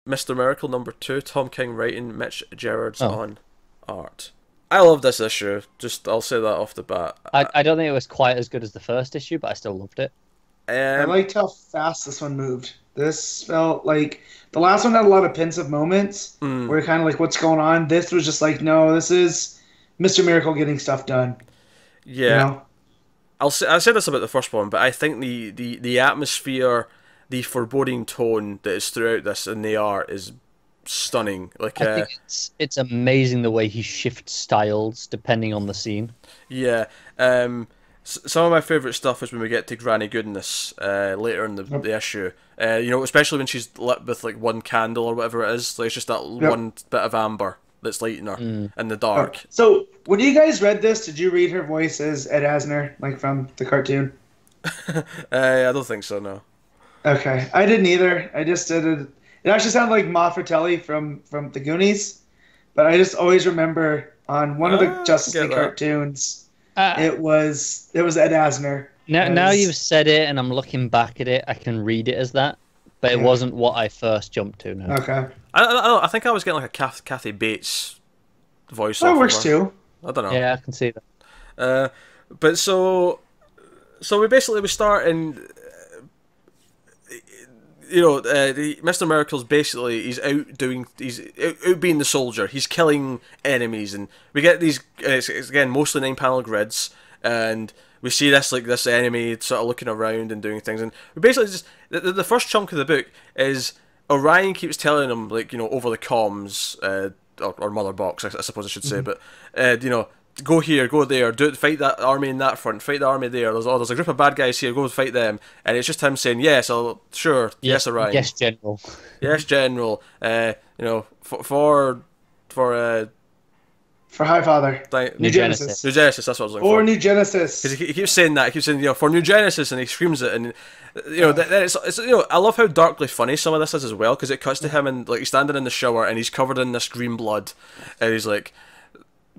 Mr. Miracle #2, Tom King writing, Mitch Gerards Oh, on art. I love this issue. Just I'll say that off the bat. I don't think it was quite as good as the first issue, but I still loved it. I Um, liked how fast this one moved. This felt like the last one had a lot of pensive moments mm, where you're kind of like, what's going on? This was just like, no, this is Mr. Miracle getting stuff done. You yeah, know? I said this about the first one, but I think the atmosphere, the foreboding tone that is throughout this and the art is stunning. Like, I think it's amazing the way he shifts styles depending on the scene. yeah. Some of my favourite stuff is when we get to Granny Goodness later in the issue. You know, especially when she's lit with like one candle or whatever it is. Like, it's just that one bit of amber that's lighting her in the dark. So, when you guys read this, did you read her voice as Ed Asner, like from the cartoon? I don't think so. No. Okay, I didn't either. I just did it. It actually sounded like Ma Fratelli from the Goonies, but I just always remember on one of the Justice get League that. cartoons, Uh, it was Ed Asner. now as- you've said it, and I'm looking back at it, I can read it as that, but it Yeah. wasn't what I first jumped to. No. Okay, I think I was getting like a Kathy Bates voice. that off works of her. too. I don't know. Yeah, I can see that. But so we start in. You know, Mr. Miracle's basically he's out being the soldier. He's killing enemies, and we get these. It's again mostly 9-panel grids, and we see this enemy sort of looking around and doing things, and we basically just the first chunk of the book is Orion keeps telling him, like, you know, over the comms, or mother box, I suppose I should say, but you know, go here, go there, fight that army in that front, fight the army there. There's a group of bad guys here, go fight them. And it's just him saying, yes, sure, yes, Orion, Yes, General. yes, General. You know, for For Highfather, New Genesis. New Genesis, that's what I was looking or for. New Genesis. Because he keeps saying that, he keeps saying, you know, for New Genesis, and he screams it, and you know, then it's you know, I love how darkly funny some of this is as well, because it cuts to him and like he's standing in the shower and he's covered in this green blood, and he's like,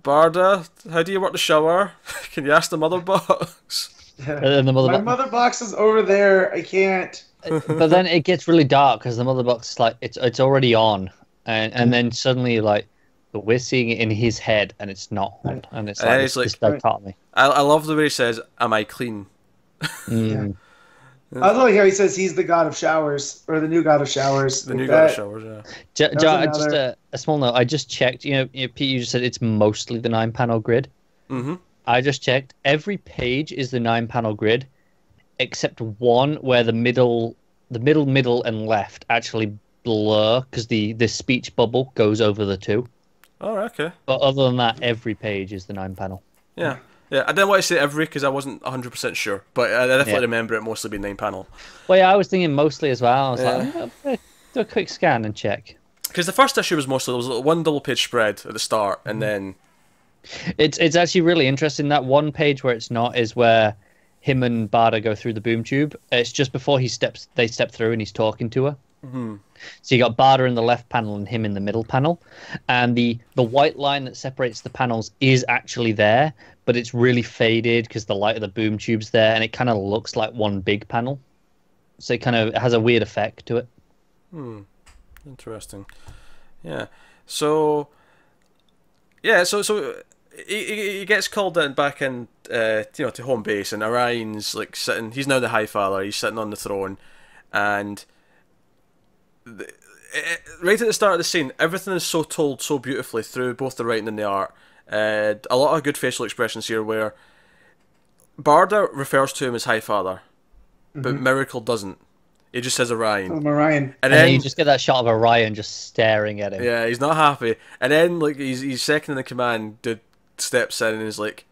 Barda, how do you work the shower? Can you ask the mother box? And the mother My box. mother box is over there. I can't. But then it gets really dark because the mother box is like it's already on, and then suddenly like we're seeing it in his head and it's not on, and it's And like it's this like- dichotomy. I love the way he says, "Am I clean?" Mm. I like how he says he's the god of showers, or the new god of showers. The Like new that. god of showers, yeah. was Just another- a small note. I just checked. Pete, you just said it's mostly the 9-panel grid. Mm-hmm. I just checked. Every page is the 9-panel grid, except one where the middle, and left actually blur because the speech bubble goes over the two. Oh, okay. But other than that, every page is the 9-panel. Yeah. Yeah, I didn't want to say every because I wasn't 100% sure, but I definitely Yeah. remember it mostly being 9-panel. Well, yeah, I was thinking mostly as well. I was Yeah. like, do a quick scan and check. Because the first issue was mostly, there was one double page spread at the start, and then It's actually really interesting. That one page where it's not is where him and Barda go through the boom tube. It's just before they step through and he's talking to her. Mhm. So you got Barda in the left panel and him in the middle panel, and the white line that separates the panels is actually there, but it's really faded because the light of the boom tube's there, and it kind of looks like one big panel. So it kind of has a weird effect to it. Interesting. Yeah. So he gets called in back in to home base, and Orion's like sitting. He's now the High Father. He's sitting on the throne, and right at the start of the scene, everything is so told so beautifully through both the writing and the art. A lot of good facial expressions here, where Barda refers to him as High Father, but Miracle doesn't. He just says Orion. Orion. And then you just get that shot of Orion just staring at him. Yeah, he's not happy. And then like he's second in command, dude steps in and is like,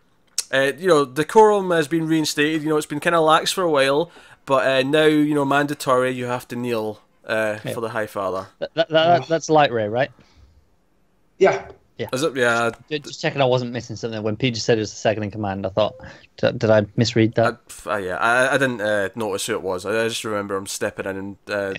decorum has been reinstated. You know, it's been kind of lax for a while, but now mandatory. You have to kneel for the High Father. That's Light Ray, right? Yeah. Yeah. Is it? Yeah. Just checking I wasn't missing something. When Pete just said it was the second in command, I thought, did I misread that? I didn't notice who it was. I just remember him stepping in and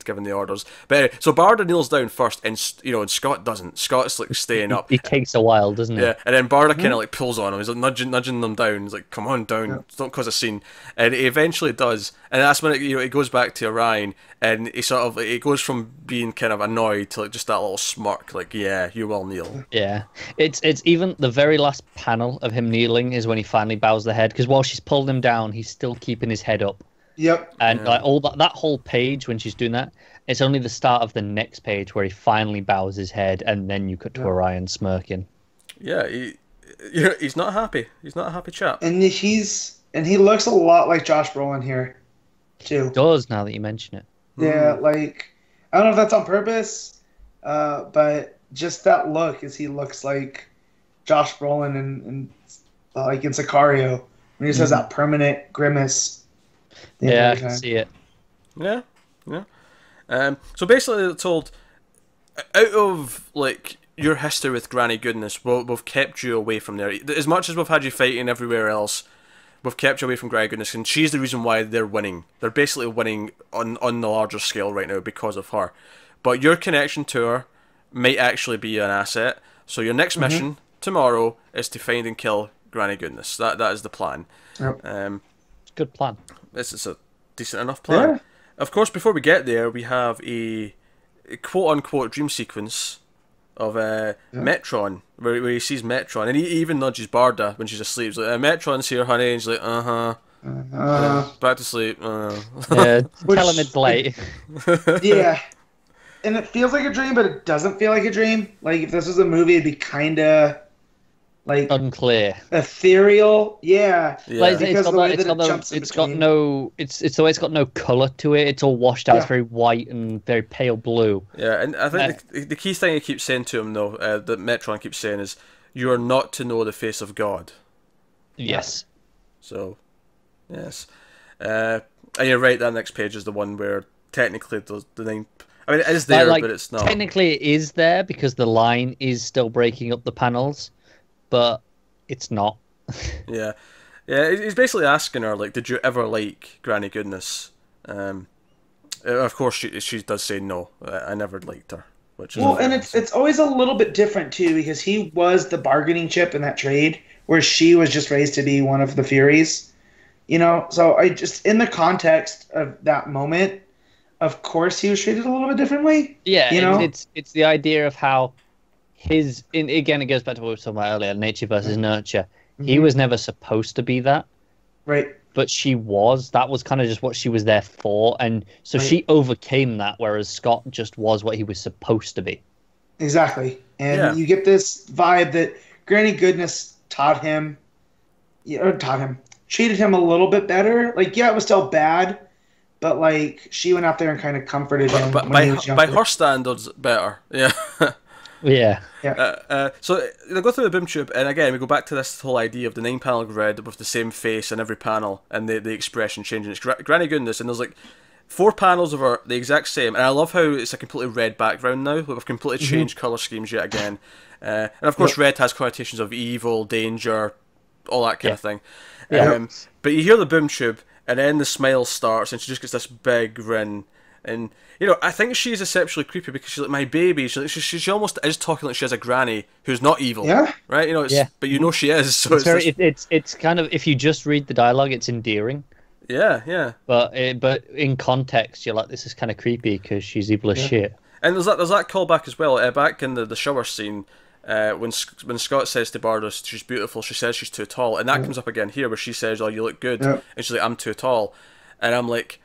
giving the orders. But anyway, so Barda kneels down first, and and Scott doesn't. Scott's like staying up. It takes a while, doesn't it? Yeah, and then Barda kind of like pulls on him. He's like nudging them down. He's like, "Come on down, don't cause a scene." And he eventually does, and that's when it goes back to Orion, and he sort of it goes from being kind of annoyed to like just that little smirk, like, "Yeah, you will kneel." Yeah, it's even the very last panel of him kneeling is when he finally bows the head, because while she's pulled him down, he's still keeping his head up. Yep. And like all that whole page when she's doing that, it's only the start of the next page where he finally bows his head, and then you cut to Orion smirking. Yeah, he's not happy. He's not a happy chap. And he looks a lot like Josh Brolin here, too. It does, now that you mention it. Yeah, like, I don't know if that's on purpose, but just that look, as he looks like Josh Brolin in like in Sicario, when he just has that permanent grimace. Yeah, I can see it. Yeah. So basically, they're told, out of like your history with Granny Goodness, we've kept you away from there. As much as we've had you fighting everywhere else, we've kept you away from Granny Goodness, and she's the reason why they're winning. They're basically winning on the larger scale right now because of her. But your connection to her might actually be an asset. So your next mission tomorrow is to find and kill Granny Goodness. That is the plan. Yep. Good plan. This is a decent enough plan. Yeah. Of course, before we get there, we have a quote-unquote dream sequence of Metron, where he sees Metron, and he even nudges Barda when she's asleep. He's like, Metron's here, honey, and she's like, back to sleep. Yeah, tell him it's late. Yeah. And it feels like a dream, but it doesn't feel like a dream. Like, if this was a movie, it'd be kind of like unclear, ethereal. Yeah. Like, it's the way it's got no color to it. It's all washed out. It's very white and very pale blue. Yeah, and I think the key thing he keeps saying to him, though, that Metron keeps saying is, "You are not to know the face of God." Yes. So, yes, and you're right. That next page is the one where technically the name. I mean, it is there, but it's not. Technically, it is there because the line is still breaking up the panels, but it's not. Yeah. He's basically asking her, like, did you ever like Granny Goodness? Of course, she does say no. I never liked her. Which is and it's always a little bit different too, because he was the bargaining chip in that trade, where she was just raised to be one of the Furies. So I just, in the context of that moment, of course he was treated a little bit differently. Yeah, it's the idea of how again, it goes back to what we were talking about earlier, nature versus nurture. He was never supposed to be that. Right. But she was. That was kind of just what she was there for. And so she overcame that, whereas Scott just was what he was supposed to be. Exactly. And you get this vibe that Granny Goodness treated him a little bit better. Like, yeah, it was still bad, but like she went out there and kind of comforted him. By her standards, better. Yeah. Yeah. So they go through the boom tube, and again we go back to this whole idea of the 9-panel grid with the same face in every panel, and the expression changing. It's Granny Goodness, and there's like 4 panels of her the exact same, and I love how it's a completely red background now. We've completely changed colour schemes yet again, and of course red has connotations of evil, danger, all that kind of thing. But you hear the boom tube, and then the smile starts, and she just gets this big grin. And, I think she's exceptionally creepy because she's like, my baby. She almost is talking like she has a granny who's not evil. Yeah. Right? But she is. So it's kind of, if you just read the dialogue, it's endearing. Yeah. But in context, you're like, this is kind of creepy because she's evil as shit. And there's that callback as well. Back in the shower scene, when Scott says to Barda she's beautiful, she says she's too tall. And that comes up again here where she says, oh, you look good. And she's like, I'm too tall. And I'm like...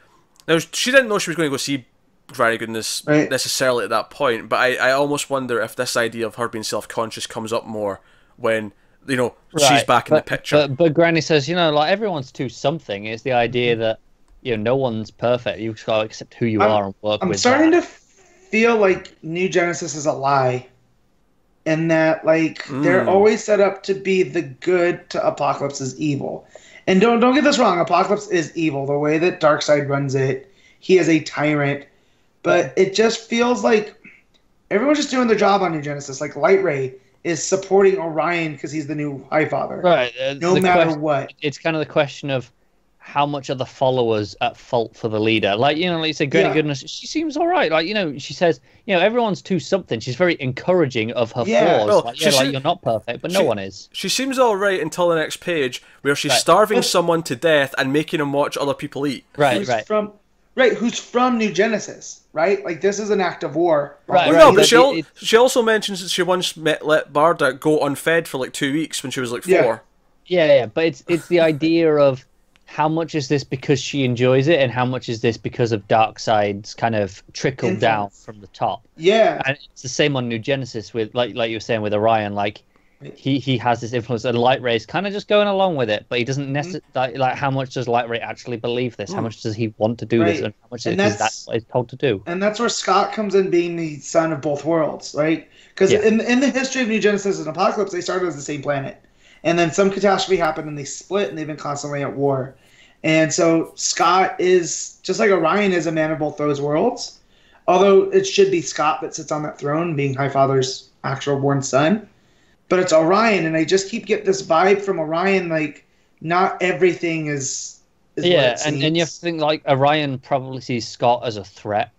Now, she didn't know she was going to go see Granny Goodness necessarily at that point, but I almost wonder if this idea of her being self-conscious comes up more when, she's back in the picture. But Granny says, like, everyone's too something. It's the idea that, no one's perfect. You've just got to accept who you are and work with I'm starting to feel like New Genesis is a lie, in that, like, they're always set up to be the good to Apocalypse's evil. And don't get this wrong, Apocalypse is evil. The way that Darkseid runs it, he is a tyrant. But it just feels like everyone's just doing their job on New Genesis. Like, Light Ray is supporting Orion because he's the new High Father. Right. No matter what. It's kind of the question of how much are the followers at fault for the leader? Like, you know, like you said, Granny Goodness, she seems all right. Like, you know, she says, you know, everyone's too something. She's very encouraging of her flaws. Well, like, like, you're not perfect, but no one is. She seems all right until the next page where she's starving someone to death and making them watch other people eat. Who's from New Genesis, right? Like, this is an act of war. No, but she also mentions that she once let Barda go unfed for like 2 weeks when she was like 4. Yeah, but it's the idea of how much is this because she enjoys it, and how much is this because of Darkseid's kind of trickle down from the top. Yeah, and it's the same on New Genesis with like you were saying with Orion. Like he has this influence, and Light Ray's kind of just going along with it, but he doesn't necessarily like how much does Light Ray actually believe this? How much does he want to do this, and how much is that what he's told to do? And that's where Scott comes in, being the son of both worlds, right? Because in the history of New Genesis and Apocalypse, they started as the same planet. And then some catastrophe happened and they split, and they've been constantly at war. And so Scott is, just like Orion is, a man of both those worlds. Although it should be Scott that sits on that throne, being Highfather's actual born son. But it's Orion, and I just keep getting this vibe from Orion, like, not everything is what it seems. And you have to think, like, Orion probably sees Scott as a threat.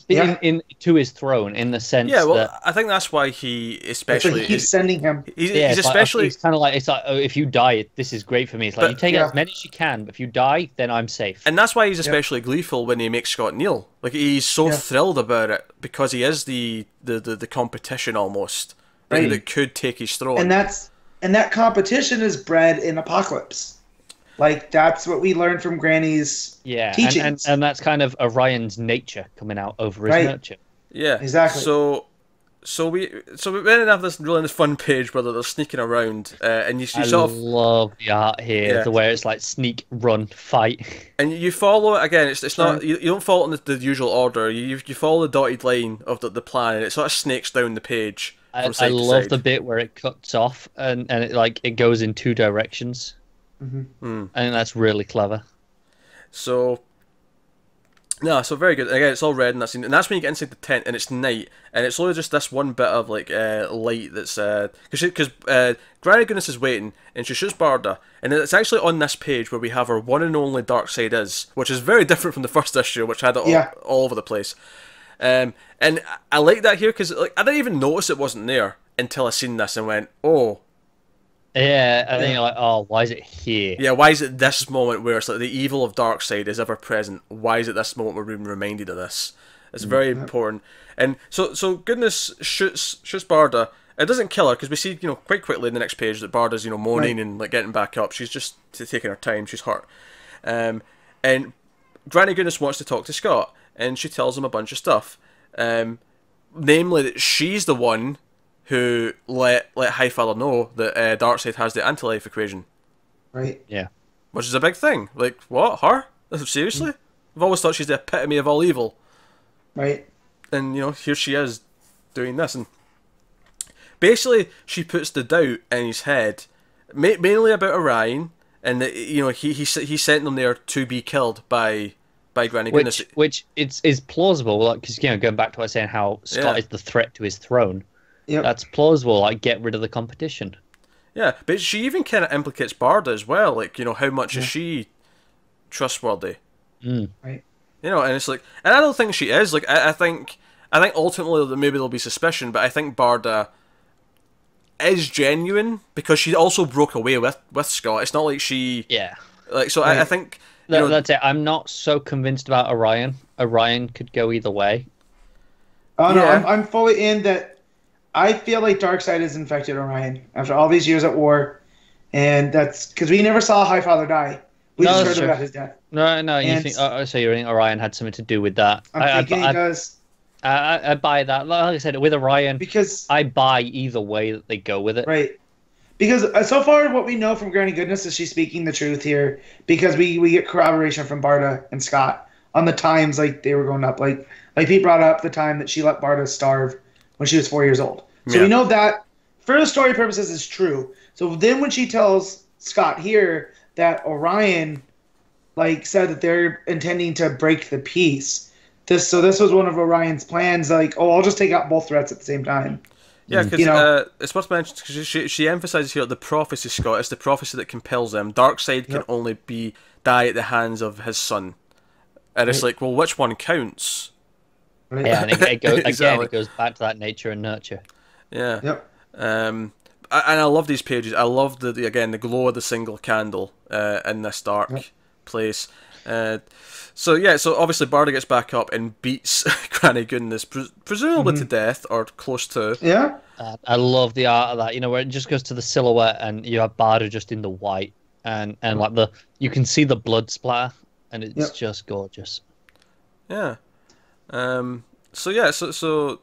In to his throne, in the sense that I think that's why he especially keeps sending him. He's especially he's kind of like, it's like, oh, if you die, this is great for me. It's like, you take as many as you can, but if you die, then I'm safe. And that's why he's especially gleeful when he makes Scott kneel. Like, he's so thrilled about it because he is the competition almost that could take his throne. And that competition is bred in Apocalypse. Like, that's what we learned from Granny's teachings. And that's kind of Orion's nature coming out over his nurture. Yeah, exactly. So we then have this really fun page where they're sneaking around, and you sort of love the art here, the way it's like sneak, run, fight, and you follow it again. It's not you don't follow it in the usual order. You follow the dotted line of the plan, and it sort of snakes down the page. I love the bit where it cuts off and it goes in 2 directions. I think that's really clever. So very good. Again, it's all red in that scene, and that's when you get inside the tent, and it's night, and it's only just this one bit of like light that's because Granny Goodness is waiting, and she shoots Barda, and it's actually on this page where we have her one and only Darkseid is, which is very different from the first issue, which had it all over the place. And I like that here because like I didn't even notice it wasn't there until I seen this and went, oh. Yeah, and then you're like, oh, why is it here? Yeah, why is it this moment where it's like the evil of Darkseid is ever present? Why is it this moment we're being reminded of this? It's very important. And so Goodness shoots Barda. It doesn't kill her because we see, quite quickly in the next page that Barda's, moaning and like getting back up. She's just taking her time. She's hurt. And Granny Goodness wants to talk to Scott, and she tells him a bunch of stuff. Namely that she's the one who let Highfather know that Darkseid has the anti-life equation. Right. Yeah. Which is a big thing. Like, what? Her? Seriously? I've always thought she's the epitome of all evil. Right. And, here she is doing this. And basically, she puts the doubt in his head, mainly about Orion, and that, he sent them there to be killed by Granny Goodness. Which is plausible, like, because, going back to what I was saying, how Scott is the threat to his throne. Yep. That's plausible, like, get rid of the competition. Yeah, but she even kind of implicates Barda as well, like, how much is she trustworthy? Right. And it's like, and I don't think she is, like, I think ultimately that maybe there'll be suspicion, but I think Barda is genuine, because she also broke away with Scott. It's not like she... Yeah. Like, so I think... That's it. I'm not so convinced about Orion. Orion could go either way. Oh, no, I'm fully in that. I feel like Darkseid has infected Orion after all these years at war, and that's because we never saw Highfather die. We just heard about his death. No. You think, so you think Orion had something to do with that? I'm thinking he does. I buy that. Like I said, with Orion, because I buy either way that they go with it. Right. Because so far what we know from Granny Goodness is she's speaking the truth here, because we get corroboration from Barda and Scott on the times like they were going up. Like Pete brought up the time that she let Barda starve when she was 4 years old. So we know that, for the story purposes, is true. So then when she tells Scott here that Orion, said that they're intending to break the peace, this was one of Orion's plans, I'll just take out both threats at the same time. Yeah, because You know? it's worth mentioning because she emphasizes here the prophecy, Scott. It's the prophecy that compels them. Darkseid can only die at the hands of his son, and it's like, well, which one counts? Right? Yeah, and it goes Exactly. again. It goes back to that nature and nurture. Yeah. Yep. And I love these pages. I love the again the glow of the single candle in this dark place. So obviously Barda gets back up and beats Granny Goodness, presumably to death or close to. Yeah. I love the art of that. You know, where it just goes to the silhouette, and you have Barda just in the white, and like you can see the blood splatter, and it's just gorgeous. Yeah. So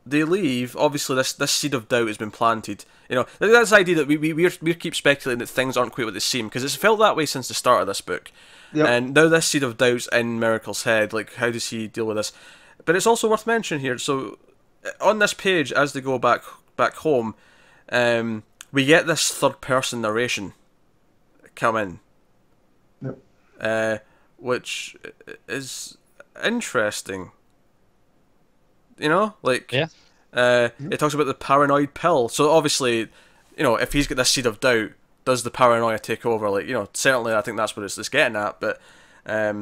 they leave. Obviously, this seed of doubt has been planted. You know, that's the idea that we keep speculating that things aren't quite what they seem, because it's felt that way since the start of this book. Yep. And now this seed of doubt's in Miracle's head. Like, how does he deal with this? But it's also worth mentioning here. So, on this page, as they go back home, we get this third person narration come in, which is interesting. You know, like it talks about the paranoid pill. So obviously, you know, if he's got this seed of doubt, does the paranoia take over? Like, you know, certainly I think that's what it's getting at. But I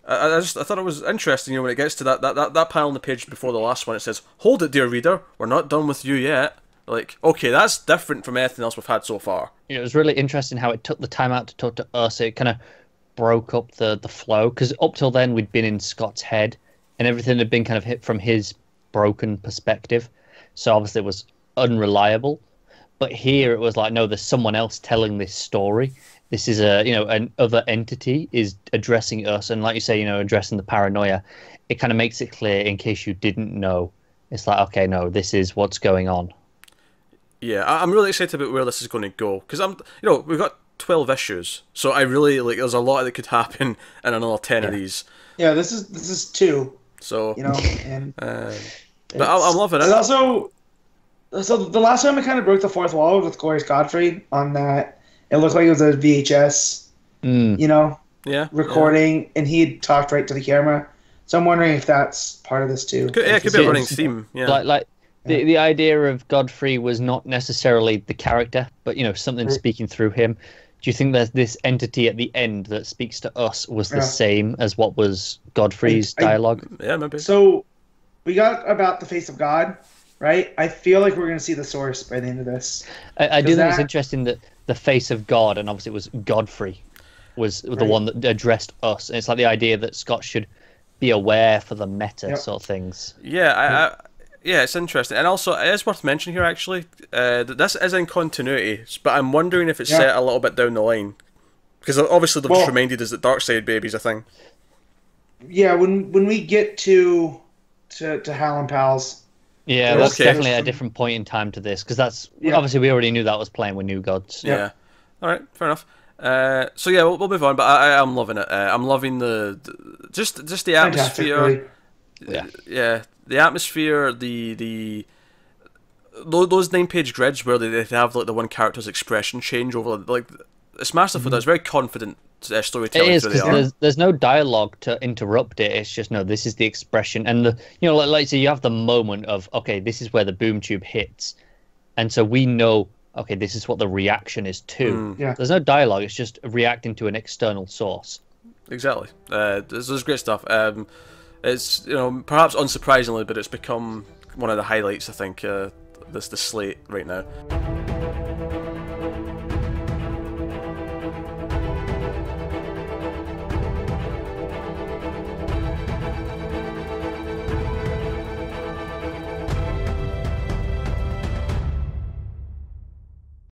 thought it was interesting. You know, when it gets to that panel on the page before the last one, it says, "Hold it, dear reader, we're not done with you yet." Like, okay, that's different from anything else we've had so far. It was really interesting how it took the time out to talk to us. It kind of broke up the flow, because up till then we'd been in Scott's head, and everything had been kind of hit from his broken perspective. So obviously it was unreliable. But here it was like, no, there's someone else telling this story. This is an other entity is addressing us, and like you say, you know, addressing the paranoia. It kind of makes it clear in case you didn't know. It's like, okay, no, this is what's going on. Yeah, I'm really excited about where this is going to go, because we've got 12 issues, so I really like. There's a lot that could happen in another 10 of these. Yeah, this is 2. So you know, and but I'm loving it. And also, so the last time it kind of broke the fourth wall with Glorious Godfrey on that. It looked like it was a VHS, you know, recording, and he had talked right to the camera. So I'm wondering if that's part of this too. It could be a running theme. Yeah, like the idea of Godfrey was not necessarily the character, but you know, something speaking through him. Do you think that this entity at the end that speaks to us was the same as what was Godfrey's dialogue? Yeah, maybe. So we got about the face of God, right? I feel like we're going to see the source by the end of this. I do think it's interesting that the face of God, and obviously it was Godfrey, was the one that addressed us. And it's like the idea that Scott should be aware for the meta sort of things. Yeah, yeah, it's interesting, and also it is worth mentioning here actually that this is in continuity, but I'm wondering if it's set a little bit down the line, because obviously they've just reminded us that Darkseid Baby's a thing. Yeah, when we get to Hal and Pals. Yeah, that's definitely a different point in time to this, because that's obviously we already knew that was playing with New Gods. Yeah. All right, fair enough. So yeah, we'll move on, but I am loving it. I'm loving just the atmosphere. Yeah, the atmosphere, those 9-page grids where they have like the one character's expression change over, like, it's masterful. That's very confident storytelling. It is, because there's no dialogue to interrupt it. It's just, no, this is the expression, and like so you have the moment of, okay, this is where the boom tube hits, and so we know, okay, this is what the reaction is to. There's no dialogue. It's just reacting to an external source. Exactly. This is great stuff. It's, perhaps unsurprisingly, but it's become one of the highlights, I think, the slate right now.